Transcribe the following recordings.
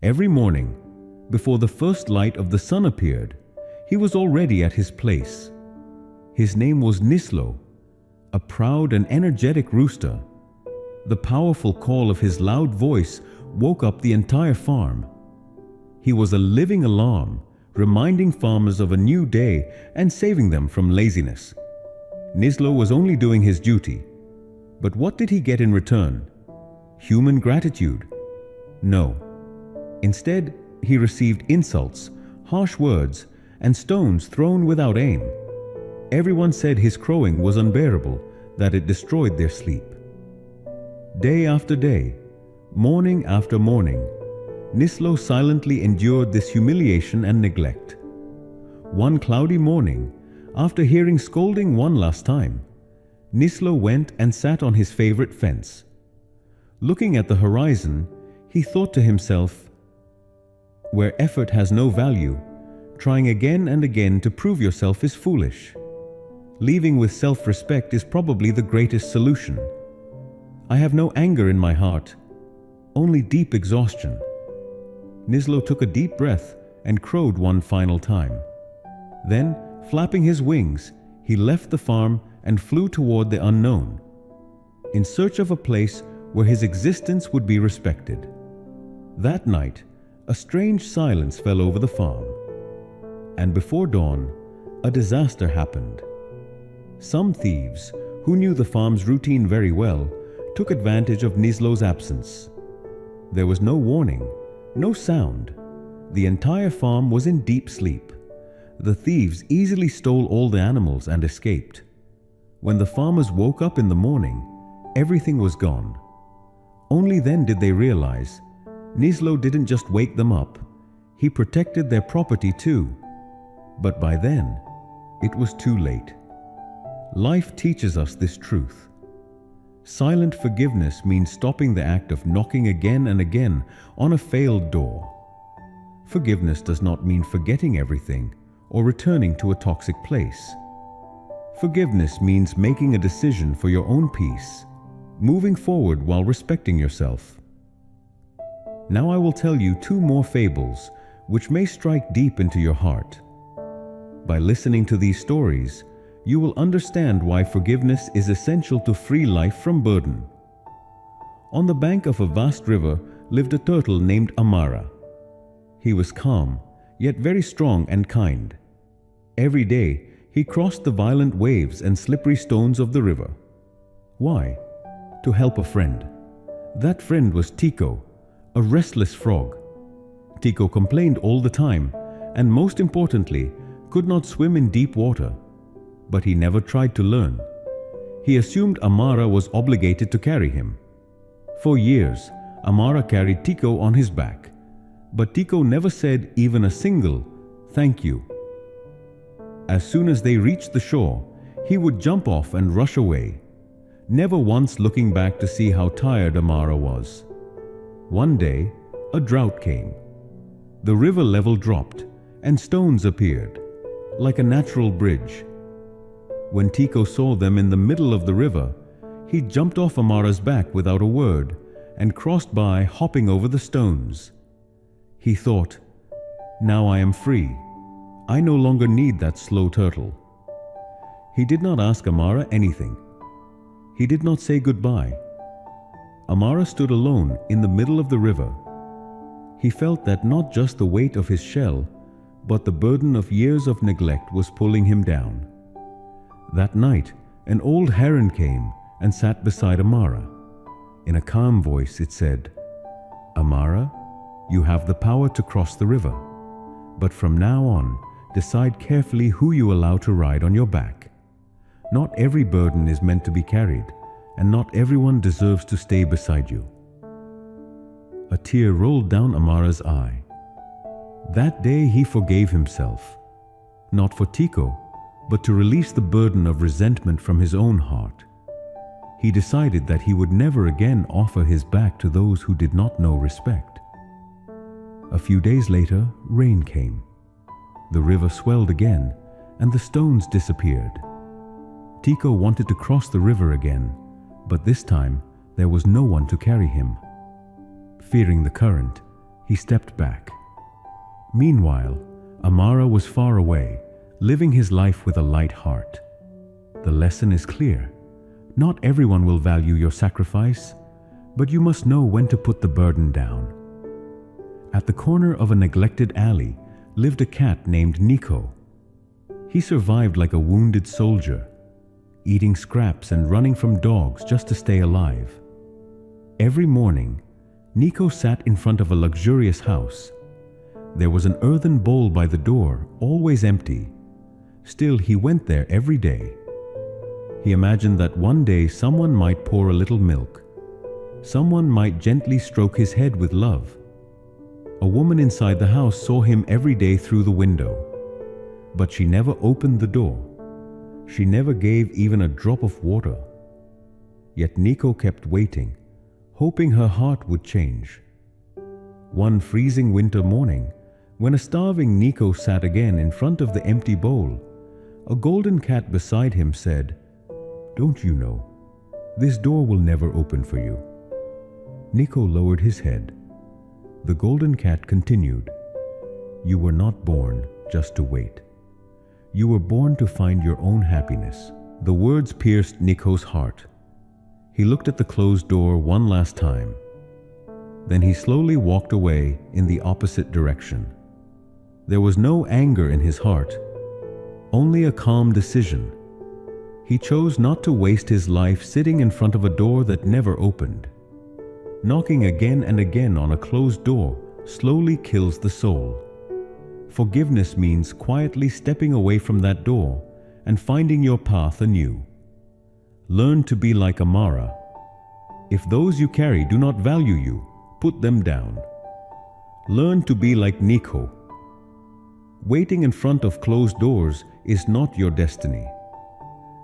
Every morning, before the first light of the sun appeared, he was already at his place. His name was Nislo, a proud and energetic rooster. The powerful call of his loud voice woke up the entire farm. He was a living alarm, reminding farmers of a new day and saving them from laziness. Nislo was only doing his duty. But what did he get in return? Human gratitude? No. Instead, he received insults, harsh words, and stones thrown without aim. Everyone said his crowing was unbearable, that it destroyed their sleep. Day after day, morning after morning, Nislo silently endured this humiliation and neglect. One cloudy morning, after hearing scolding one last time, Nislo went and sat on his favorite fence. Looking at the horizon, he thought to himself, "Where effort has no value, trying again and again to prove yourself is foolish. Leaving with self-respect is probably the greatest solution. I have no anger in my heart, only deep exhaustion." Nislo took a deep breath and crowed one final time. Then, flapping his wings, he left the farm and flew toward the unknown, in search of a place where his existence would be respected. That night, a strange silence fell over the farm. And before dawn, a disaster happened. Some thieves, who knew the farm's routine very well, took advantage of Nislo's absence. There was no warning, no sound. The entire farm was in deep sleep. The thieves easily stole all the animals and escaped. When the farmers woke up in the morning, everything was gone. Only then did they realize Nislo didn't just wake them up, he protected their property too. But by then, it was too late. Life teaches us this truth. Silent forgiveness means stopping the act of knocking again and again on a failed door. Forgiveness does not mean forgetting everything or returning to a toxic place. Forgiveness means making a decision for your own peace, moving forward while respecting yourself. Now I will tell you two more fables which may strike deep into your heart. By listening to these stories, you will understand why forgiveness is essential to free life from burden. On the bank of a vast river lived a turtle named Amara. He was calm, yet very strong and kind. Every day, he crossed the violent waves and slippery stones of the river. Why? To help a friend. That friend was Tico, a restless frog. Tico complained all the time, and most importantly, could not swim in deep water. But he never tried to learn. He assumed Amara was obligated to carry him. For years, Amara carried Tico on his back, but Tico never said even a single "thank you." As soon as they reached the shore, he would jump off and rush away, never once looking back to see how tired Amara was. One day, a drought came. The river level dropped, and stones appeared, like a natural bridge. When Tico saw them in the middle of the river, he jumped off Amara's back without a word and crossed by, hopping over the stones. He thought, "Now I am free. I no longer need that slow turtle." He did not ask Amara anything. He did not say goodbye. Amara stood alone in the middle of the river. He felt that not just the weight of his shell, but the burden of years of neglect was pulling him down. That night, an old heron came and sat beside Amara. In a calm voice, it said, "Amara, you have the power to cross the river. But from now on, decide carefully who you allow to ride on your back. Not every burden is meant to be carried, and not everyone deserves to stay beside you." A tear rolled down Amara's eye. That day he forgave himself, not for Tico, but to release the burden of resentment from his own heart. He decided that he would never again offer his back to those who did not know respect. A few days later, rain came. The river swelled again, and the stones disappeared. Tico wanted to cross the river again, but this time there was no one to carry him. Fearing the current, He stepped back. Meanwhile, Amara was far away, living his life with a light heart. The lesson is clear. Not everyone will value your sacrifice, but you must know when to put the burden down. At the corner of a neglected alley lived a cat named Nico. He survived like a wounded soldier, eating scraps and running from dogs just to stay alive. Every morning, Nico sat in front of a luxurious house. There was an earthen bowl by the door, always empty. Still, he went there every day. He imagined that one day someone might pour a little milk. Someone might gently stroke his head with love. A woman inside the house saw him every day through the window. But she never opened the door. She never gave even a drop of water. Yet Nico kept waiting, hoping her heart would change. One freezing winter morning, when a starving Nico sat again in front of the empty bowl, a golden cat beside him said, "Don't you know, this door will never open for you." Nico lowered his head. The golden cat continued, "You were not born just to wait. You were born to find your own happiness." The words pierced Nico's heart. He looked at the closed door one last time. Then he slowly walked away in the opposite direction. There was no anger in his heart, only a calm decision. He chose not to waste his life sitting in front of a door that never opened. Knocking again and again on a closed door slowly kills the soul. Forgiveness means quietly stepping away from that door and finding your path anew. Learn to be like Amara. If those you carry do not value you, put them down. Learn to be like Nico. Waiting in front of closed doors is not your destiny.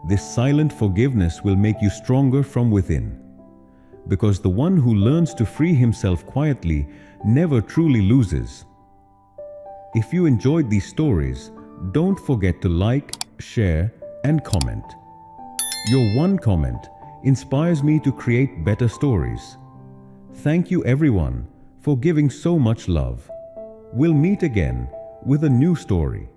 This silent forgiveness will make you stronger from within. Because the one who learns to free himself quietly never truly loses. If you enjoyed these stories, don't forget to like, share, and comment. Your one comment inspires me to create better stories. Thank you everyone for giving so much love. We'll meet again with a new story.